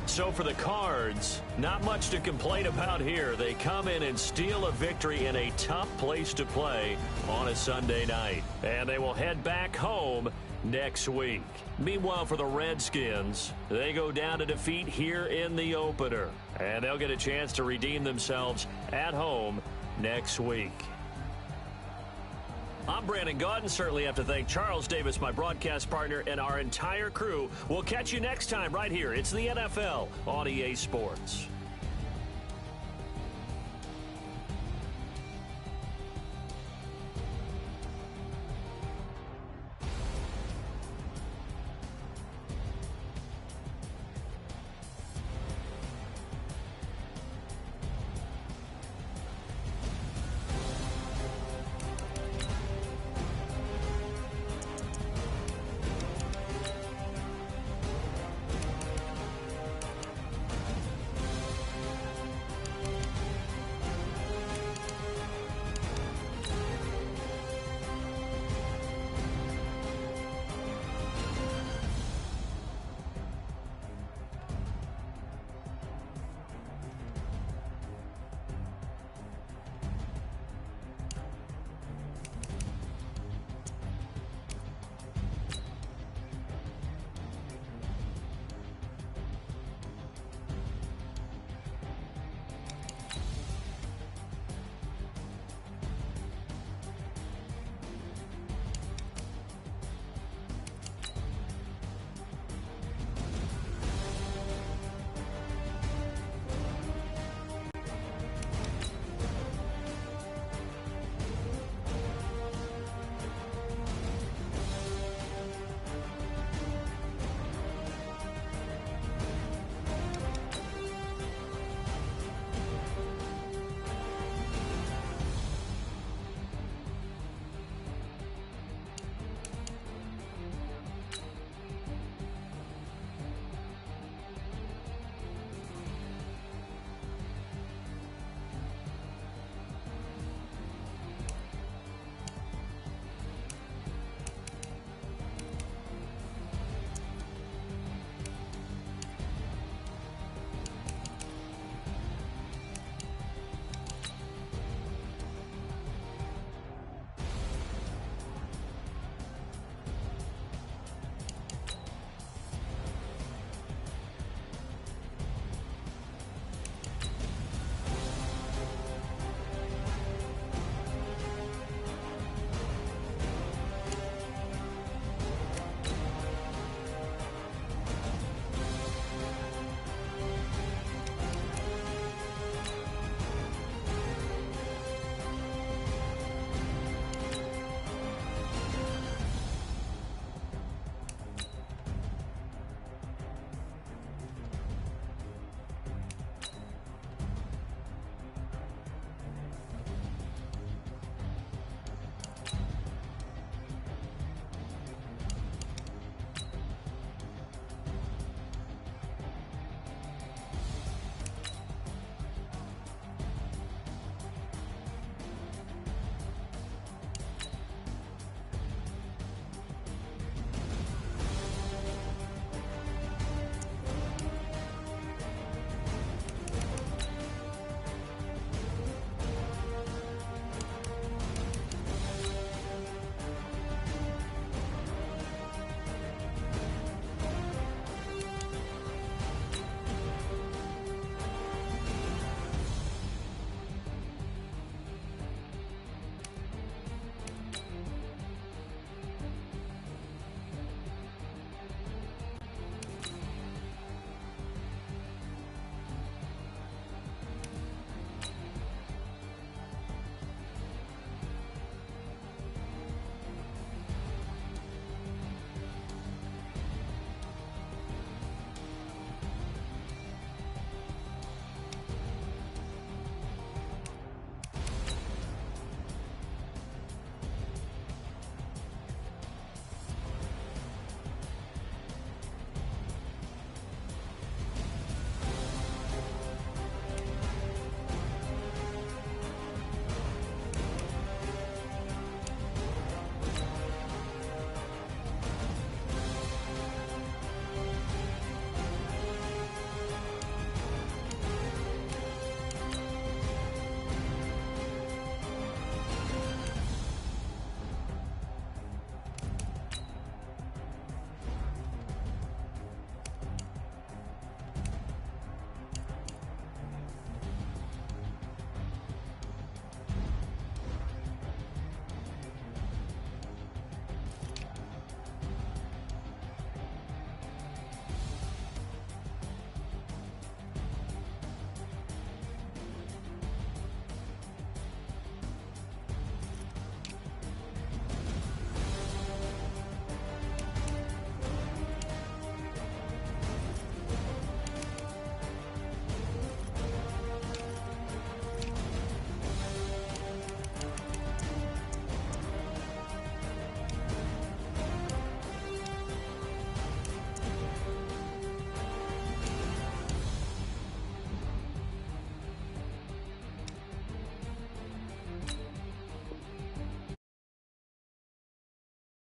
So for the Cards, not much to complain about here. They come in and steal a victory in a tough place to play on a Sunday night. And they will head back home next week. Meanwhile, for the Redskins, they go down to defeat here in the opener. And they'll get a chance to redeem themselves at home next week. I'm Brandon Gaudin. Certainly have to thank Charles Davis, my broadcast partner, and our entire crew. We'll catch you next time right here. It's the NFL on EA Sports.